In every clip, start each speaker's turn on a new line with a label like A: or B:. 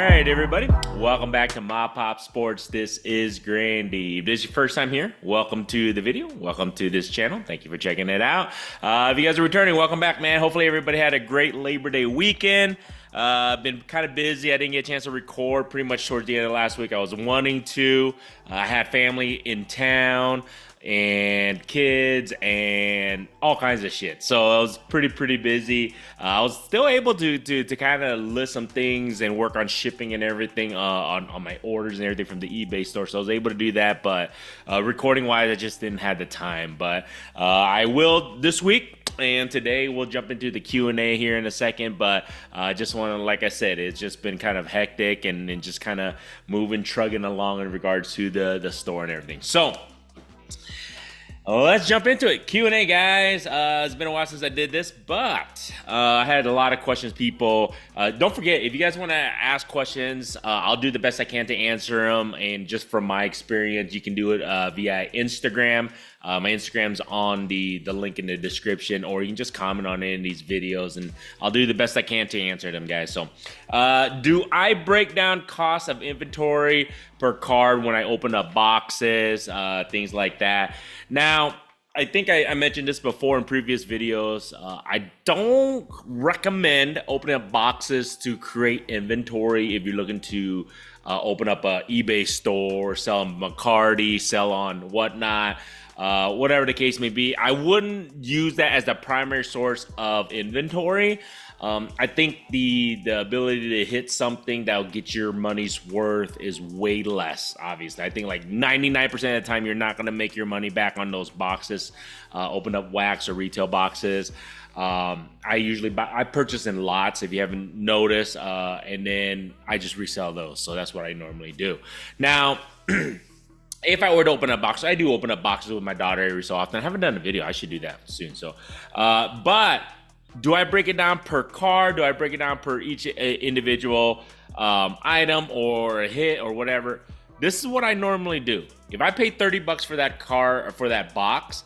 A: right, everybody. Welcome back to MAPOP Sports. This is Grandy. If this is your first time here, welcome to the video. Welcome to this channel. Thank you for checking it out. If you guys are returning, welcome back, man. Hopefully everybody had a great Labor Day weekend. Been kind of busy. I didn't get a chance to record pretty much towards the end of last week. I was wanting to. I had family in town and kids and all kinds of shit. So I was pretty busy. I was still able to kind of list some things and work on shipping and everything on my orders and everything from the eBay store. So I was able to do that, but recording wise, I just didn't have the time. But I will this week. And today we'll jump into the Q&A here in a second, but I just want to, like I said, it's just been kind of hectic and just kind of trugging along in regards to the store and everything. So let's jump into it. Q&A, guys. It's been a while since I did this, but I had a lot of questions, people. Don't forget, if you guys want to ask questions, I'll do the best I can to answer them. And just from my experience, you can do it via Instagram. My Instagram's on the link in the description, or you can just comment on any of these videos, and I'll do the best I can to answer them, guys. So, do I break down costs of inventory per card when I open up boxes, things like that? Now, I think I mentioned this before in previous videos. I don't recommend opening up boxes to create inventory if you're looking to open up a eBay store, sell on McCarty, sell on whatnot. Whatever the case may be, I wouldn't use that as the primary source of inventory. I think the ability to hit something that'll get your money's worth is way less, obviously. I think like 99% of the time, you're not going to make your money back on those boxes, open up wax or retail boxes. I purchase in lots, if you haven't noticed, and then I just resell those. So that's what I normally do. Now, if I were to open up boxes, I do open up boxes with my daughter every so often. I haven't done a video. I should do that soon. So, but do I break it down per card? Do I break it down per each individual item or a hit or whatever? This is what I normally do. If I paid $30 for that card or for that box,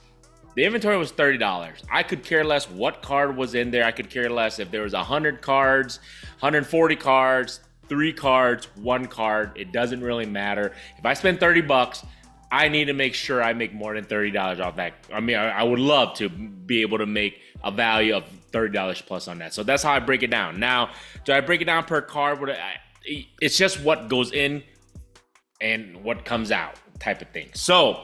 A: the inventory was $30. I could care less what card was in there. I could care less if there was 100 cards, 140 cards, 3 cards, 1 card. It doesn't really matter. If I spend $30, I need to make sure I make more than $30 off that. I mean, I would love to be able to make a value of $30 plus on that. So that's how I break it down. Now, do I break it down per card? It's just what goes in and what comes out type of thing. So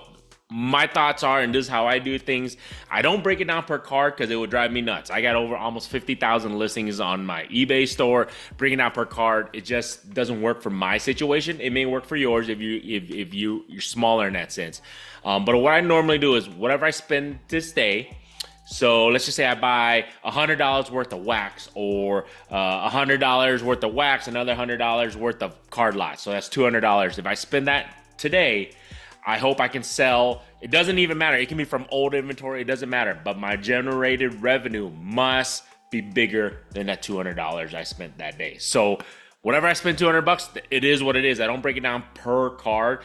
A: my thoughts are, and this is how I do things, I don't break it down per card because it would drive me nuts. I got over almost 50,000 listings on my eBay store. Breaking down per card, it just doesn't work for my situation. It may work for yours if you're smaller in that sense. But what I normally do is whatever I spend this day. So let's just say I buy $100 worth of wax, or $100 worth of wax, another $100 worth of card lots. So that's $200. If I spend that today, I hope I can sell. It doesn't even matter. It can be from old inventory. It doesn't matter. But my generated revenue must be bigger than that $200 I spent that day. So whatever I spend $200, it is what it is. I don't break it down per card.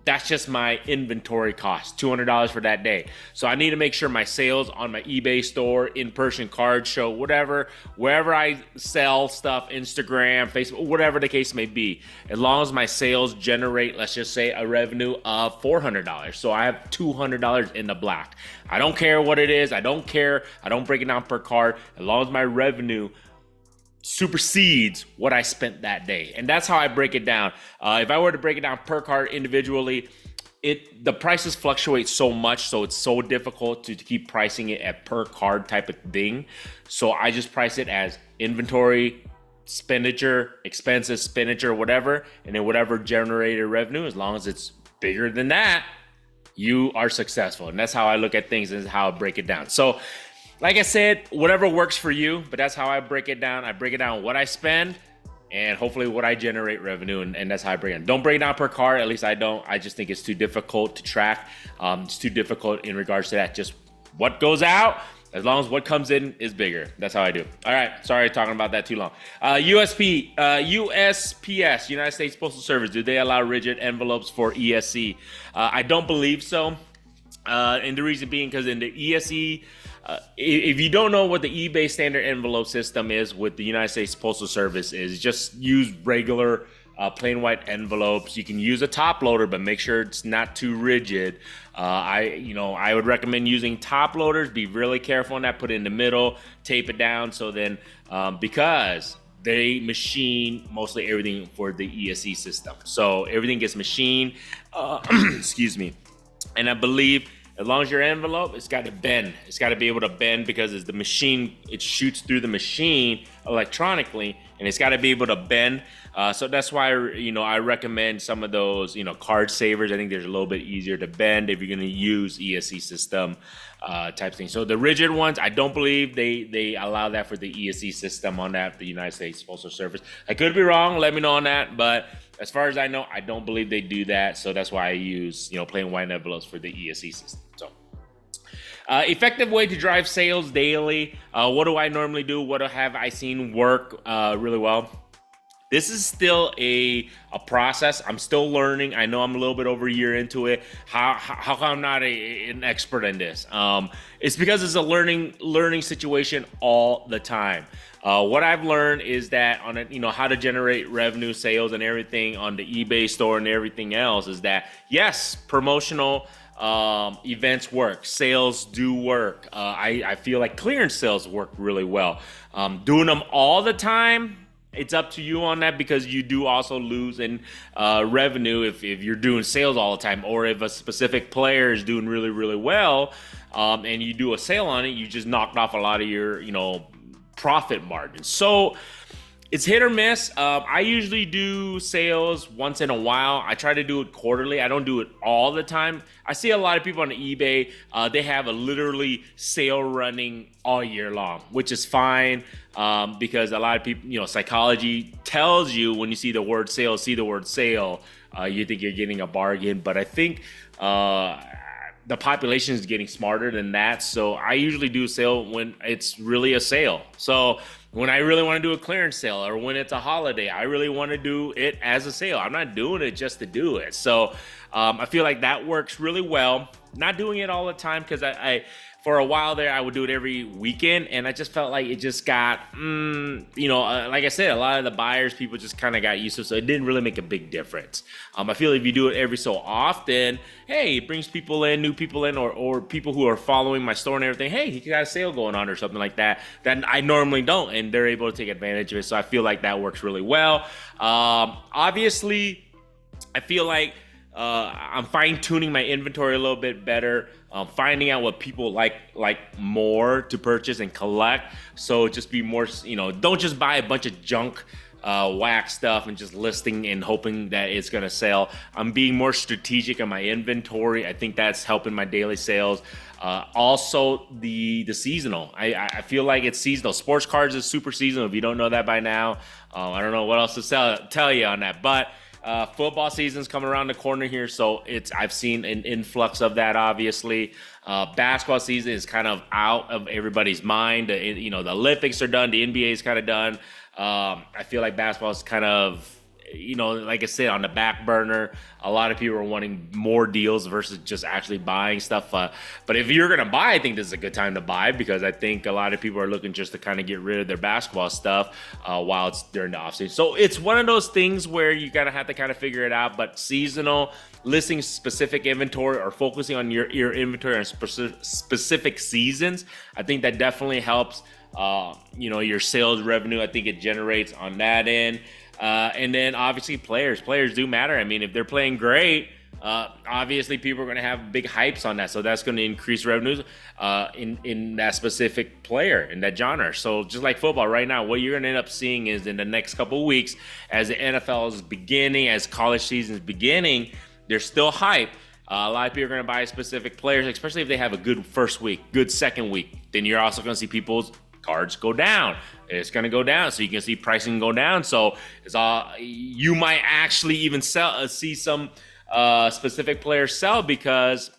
A: That's just my inventory cost, $200 for that day. So I need to make sure my sales on my eBay store, in-person card show, whatever, wherever I sell stuff, Instagram, Facebook, whatever the case may be, as long as my sales generate, let's just say, a revenue of $400. So I have $200 in the black. I don't care what it is. I don't care. I don't break it down per card. As long as my revenue supersedes what I spent that day. And that's how I break it down. If I were to break it down per card individually, the prices fluctuate so much, so it's so difficult to keep pricing it at per card type of thing. So I just price it as inventory, expenditure, expenses, expenditure, whatever, and then whatever generated revenue, as long as it's bigger than that, you are successful. And that's how I look at things, and how I break it down. So like I said, whatever works for you, but that's how I break it down. I break it down what I spend and hopefully what I generate revenue, and that's how I break it down. Don't break it down per card, at least I don't. I just think it's too difficult to track. It's too difficult in regards to that. Just what goes out, as long as what comes in is bigger. That's how I do. All right, sorry talking about that too long. USPS, United States Postal Service, do they allow rigid envelopes for ESC? I don't believe so. And the reason being because in the ESE, if you don't know what the eBay standard envelope system is with the United States Postal Service is, just use regular plain white envelopes. You can use a top loader, but make sure it's not too rigid. I would recommend using top loaders. Be really careful on that. Put it in the middle, tape it down. So then, because they machine mostly everything for the ESE system, so everything gets machined. Excuse me. And I believe as long as your envelope, it's got to bend. It's got to be able to bend because it's the machine. It shoots through the machine electronically, and it's got to be able to bend. So that's why I recommend some of those card savers. I think they're a little bit easier to bend if you're going to use ESE system type thing. So the rigid ones, I don't believe they allow that for the ESE system on that, the United States Postal Service. I could be wrong. Let me know on that, but as far as I know, I don't believe they do that. So that's why I use plain white envelopes for the ESE system. So effective way to drive sales daily. What do I normally do? What have I seen work really well? This is still a process. I'm still learning. I know I'm a little bit over a year into it. How come I'm not an expert in this? It's because it's a learning situation all the time. What I've learned is that on how to generate revenue, sales, and everything on the eBay store and everything else is that yes, promotional events work, sales do work. I feel like clearance sales work really well. Doing them all the time, it's up to you on that, because you do also lose in revenue if you're doing sales all the time, or if a specific player is doing really, really well and you do a sale on it, you just knocked off a lot of your profit margin. So it's hit or miss. I usually do sales once in a while. I try to do it quarterly. I don't do it all the time. I see a lot of people on eBay, they have a literally sale running all year long, which is fine, because a lot of people, psychology tells you when you see the word sale, you think you're getting a bargain. But I think the population is getting smarter than that. So I usually do a sale when it's really a sale. So when I really want to do a clearance sale, or when it's a holiday, I really want to do it as a sale. I'm not doing it just to do it. So I feel like that works really well. Not doing it all the time, because I for a while there, I would do it every weekend, and I just felt like it just got, like I said, a lot of the buyers, people just kind of got used to it, so it didn't really make a big difference. I feel if you do it every so often, hey, it brings people in, new people in, or people who are following my store and everything, hey, he got a sale going on or something like that I normally don't, and they're able to take advantage of it. So I feel like that works really well. Obviously, I feel like I'm fine-tuning my inventory a little bit better, finding out what people like more to purchase and collect. So just be more, don't just buy a bunch of junk whack stuff and just listing and hoping that it's going to sell. I'm being more strategic on my inventory. I think that's helping my daily sales. Also the seasonal. I feel like it's seasonal. Sports cards is super seasonal. If you don't know that by now, I don't know what else to tell you on that, but football season's coming around the corner here, so I've seen an influx of that. Obviously, basketball season is kind of out of everybody's mind. The Olympics are done. The NBA is kind of done. I feel like basketball is kind of, like I said, on the back burner. A lot of people are wanting more deals versus just actually buying stuff. But if you're going to buy, I think this is a good time to buy, because I think a lot of people are looking just to kind of get rid of their basketball stuff while it's during the offseason. So it's one of those things where you gotta have to kind of figure it out. But seasonal, listing specific inventory or focusing on your inventory on specific seasons, I think that definitely helps your sales revenue. I think it generates on that end. And then obviously players do matter. I mean, if they're playing great, obviously people are going to have big hypes on that. So that's going to increase revenues in that specific player, in that genre. So just like football right now, what you're going to end up seeing is in the next couple of weeks, as the NFL is beginning, as college season is beginning, there's still hype. A lot of people are going to buy specific players, especially if they have a good first week, good second week. Then you're also going to see people's cards go down. It's going to go down, so you can see pricing go down. So it's you might actually even see some specific players sell, because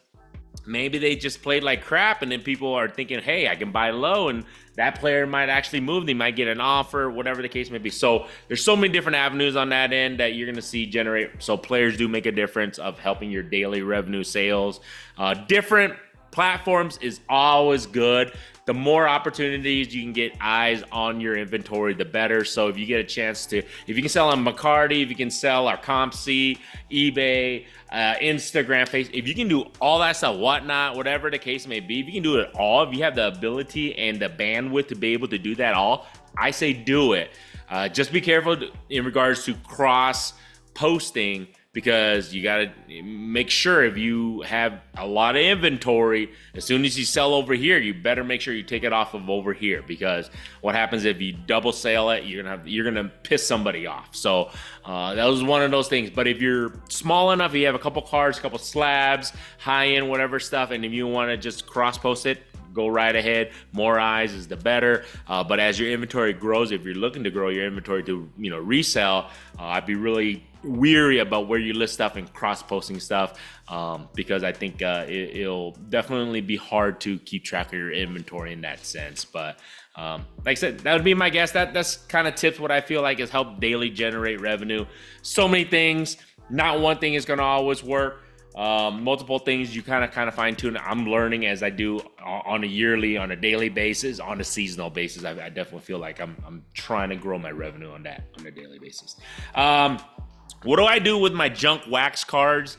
A: maybe they just played like crap, and then people are thinking, hey, I can buy low, and that player might actually move. They might get an offer, whatever the case may be. So there's so many different avenues on that end that you're going to see generate. So players do make a difference of helping your daily revenue sales. Different platforms is always good. The more opportunities you can get eyes on your inventory, the better. So if you get a chance to, if you can sell on McCarty, if you can sell our CompC, eBay, Instagram, Facebook, if you can do all that stuff, whatnot, whatever the case may be, if you can do it all, if you have the ability and the bandwidth to be able to do that all, I say do it. Just be careful in regards to cross posting, because you got to make sure if you have a lot of inventory, as soon as you sell over here, you better make sure you take it off of over here, because what happens if you double sale it, you're gonna piss somebody off. So that was one of those things. But if you're small enough, you have a couple cards, a couple slabs, high end, whatever stuff, and if you want to just cross post it, go right ahead. More eyes is the better. But as your inventory grows, if you're looking to grow your inventory to resell, I'd be really weary about where you list stuff and cross-posting stuff, because I think it'll definitely be hard to keep track of your inventory in that sense. But like I said, that would be my guess. That's kind of tips what I feel like has helped daily generate revenue. So many things. Not one thing is going to always work. Multiple things you kind of fine tune. I'm learning as I do on a yearly, on a daily basis, on a seasonal basis. I definitely feel like I'm trying to grow my revenue on that on a daily basis. What do I do with my junk wax cards?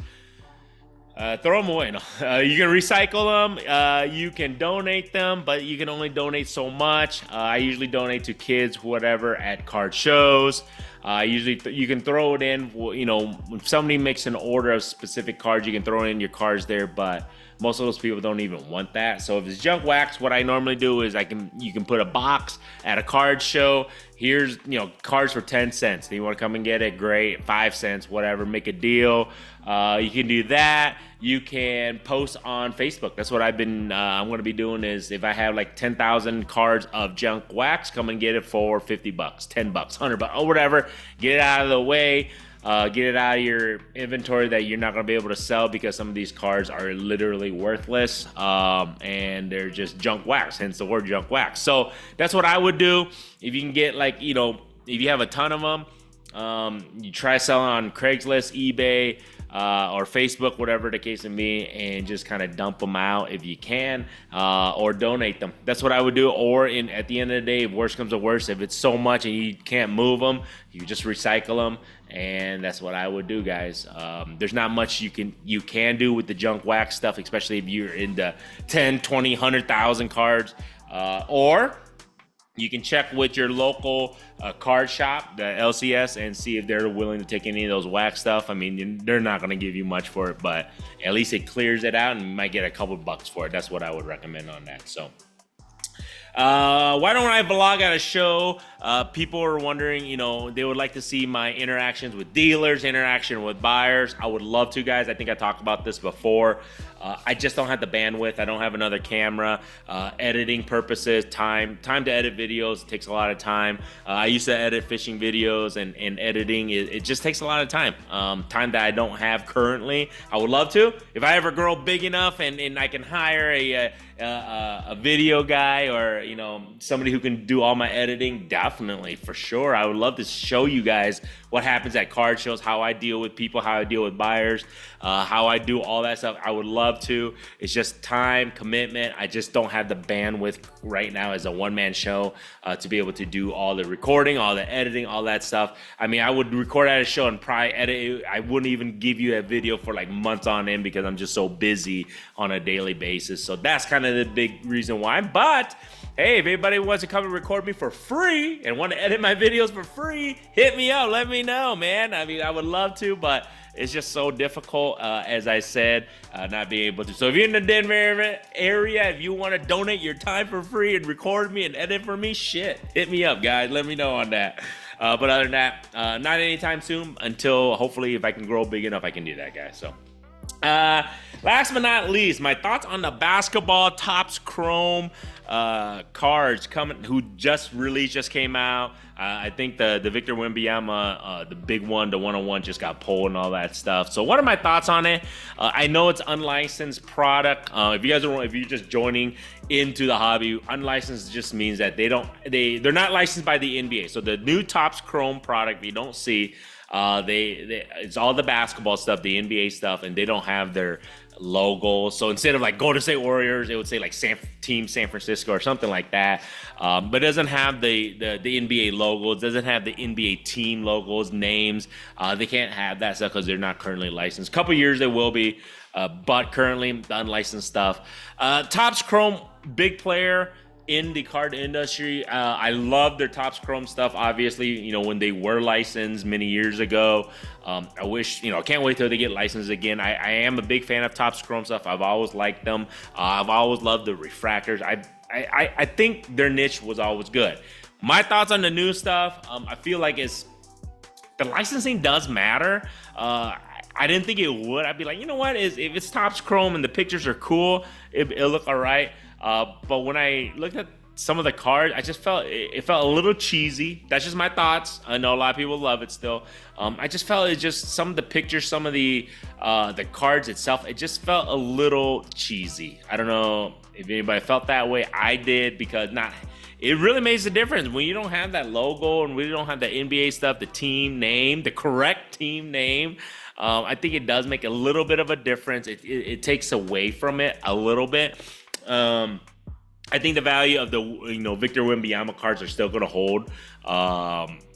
A: Throw them away. No. You can recycle them. You can donate them, but you can only donate so much. I usually donate to kids, whatever, at card shows. Usually you can throw it in, if somebody makes an order of specific cards, you can throw in your cards there, but most of those people don't even want that. So if it's junk wax, what I normally do is you can put a box at a card show. Here's, cards for 10 cents. Then you want to come and get it, great. 5 cents, whatever, make a deal. You can do that. You can post on Facebook. That's what I'm going to be doing is if I have like 10,000 cards of junk wax, come and get it for $50, $10, $100, or whatever. Get it out of the way. Get it out of your inventory that you're not going to be able to sell, because some of these cards are literally worthless, and they're just junk wax, hence the word junk wax. So that's what I would do. If you can get if you have a ton of them, you try selling on Craigslist, eBay, or Facebook, whatever the case may be, and just kind of dump them out if you can, or donate them. That's what I would do. Or at the end of the day, if worse comes to worse, if it's so much and you can't move them, you just recycle them. And that's what I would do, guys. There's not much you can do with the junk wax stuff, especially if you're into 10, 20, 100,000 cards. Or you can check with your local card shop, the LCS, and see if they're willing to take any of those wax stuff. I mean, they're not going to give you much for it, but at least it clears it out, and you might get a couple bucks for it. That's what I would recommend on that. So why don't I vlog at a show? People are wondering, they would like to see my interactions with dealers, interaction with buyers. I would love to, guys. I think I talked about this before. I just don't have the bandwidth. I don't have another camera. Editing purposes, time to edit videos, it takes a lot of time. I used to edit fishing videos, and editing, it just takes a lot of time. Time that I don't have currently. I would love to. If I ever grow big enough and I can hire a video guy, or somebody who can do all my editing, definitely, for sure. I would love to show you guys what happens at card shows, how I deal with people, how I deal with buyers, how I do all that stuff. I would love to. It's just time, commitment. I just don't have the bandwidth right now as a one-man show to be able to do all the recording, all the editing, all that stuff. I mean, I would record at a show and probably edit it. I wouldn't even give you a video for like months on end, because I'm just so busy on a daily basis. So that's kind of the big reason why. But hey, if anybody wants to come and record me for free and want to edit my videos for free, hit me up. Let me know, man. I mean, I would love to, but it's just so difficult, as I said, not being able to. So if you're in the Denver area, if you want to donate your time for free and record me and edit for me, hit me up, guys. Let me know on that. But other than that, not anytime soon, until hopefully if I can grow big enough, I can do that, guys. So last but not least, my thoughts on the basketball Topps Chrome cards who just came out. I think the Victor Wembanyama, the big one, the 101 just got pulled and all that stuff. So what are my thoughts on it? I know it's unlicensed product. If you're just joining into the hobby, unlicensed just means that they're not licensed by the NBA. So the new Topps Chrome product you don't see, it's all the basketball stuff, the NBA stuff, and they don't have their logo. So instead of like Golden State Warriors, it would say like Team San Francisco or something like that. But it doesn't have the NBA logo. It doesn't have the NBA team logos, names. They can't have that stuff because they're not currently licensed. Couple years they will be, but currently the unlicensed stuff. Topps Chrome, big player in the card industry. I love their Topps Chrome stuff, obviously, when they were licensed many years ago. I wish, can't wait till they get licensed again. I am a big fan of Topps Chrome stuff. I've always liked them. I've always loved the refractors. I think their niche was always good. My thoughts on the new stuff, I feel like the licensing does matter. I didn't think it would. I'd be like, you know what, if it's Topps Chrome and the pictures are cool, it'll look all right. But when I looked at some of the cards, I just felt it felt a little cheesy. That's just my thoughts. I know a lot of people love it still. I just felt some of the pictures, some of the cards itself, it just felt a little cheesy. I don't know if anybody felt that way. I did, because it really makes a difference when you don't have that logo and we don't have the NBA stuff, the team name, the correct team name. I think it does make a little bit of a difference. It takes away from it a little bit. I think the value of the Victor Wembanyama cards are still going to hold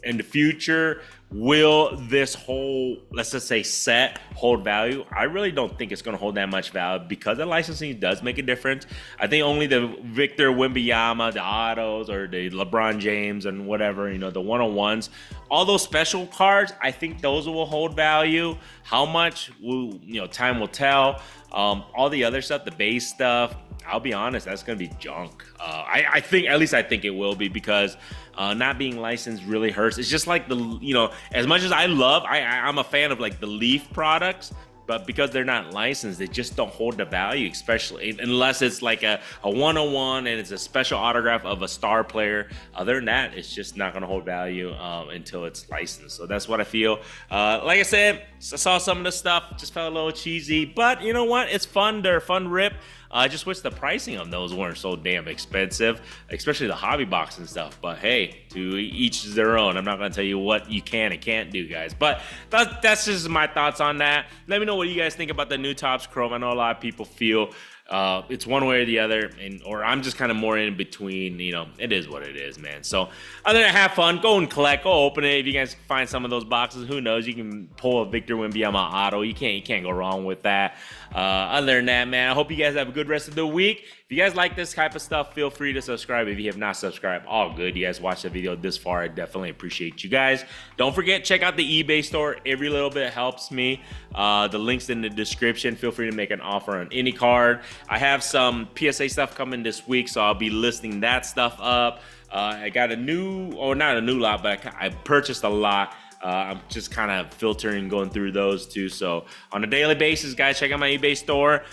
A: in the future. Will this whole, let's just say, set hold value? I really don't think it's going to hold that much value, because the licensing does make a difference. I think only the Victor Wembanyama, the autos, or the LeBron James and whatever, the one-on-ones, all those special cards, I think those will hold value. How much will, time will tell. All the other stuff, the base stuff, I'll be honest, that's going to be junk. I think it will be, because not being licensed really hurts. It's just like as much as I'm a fan of like the Leaf products, but because they're not licensed, they just don't hold the value, especially unless it's like a one-on-one and it's a special autograph of a star player. Other than that, it's just not going to hold value until it's licensed. So that's what I feel. Like I said, I saw some of the stuff, just felt a little cheesy, but you know what? It's fun. They're a fun rip. I just wish the pricing of those weren't so damn expensive, especially the hobby box and stuff. But hey, to each their own. I'm not going to tell you what you can and can't do, guys. But that's just my thoughts on that. Let me know what you guys think about the new Topps Chrome. I know a lot of people feel it's one way or the other, or I'm just kind of more in between. It is what it is, man. So other than that, have fun, go and collect, go open it. If you guys find some of those boxes, who knows, you can pull a Victor Wembanyama auto. You can't go wrong with that. Other than that, man, I hope you guys have a good rest of the week. If you guys like this type of stuff, feel free to subscribe. If you have not subscribed, all good. You guys watched the video this far, I definitely appreciate you guys. Don't forget, check out the eBay store. Every little bit helps me. The link's in the description. Feel free to make an offer on any card. I have some PSA stuff coming this week, so I'll be listing that stuff up. I got not a new lot, but I purchased a lot. I'm just kind of filtering, going through those too. So on a daily basis, guys, check out my eBay store.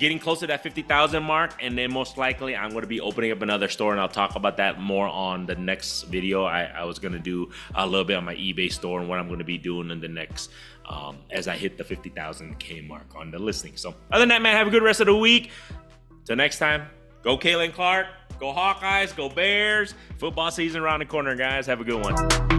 A: Getting close to that 50,000 mark, and then most likely I'm going to be opening up another store, and I'll talk about that more on the next video. I was going to do a little bit on my eBay store and what I'm going to be doing in the next as I hit the 50,000K mark on the listing. So other than that, man, have a good rest of the week. Till next time, go Caitlin Clark, go Hawkeyes, go Bears. Football season around the corner, guys. Have a good one.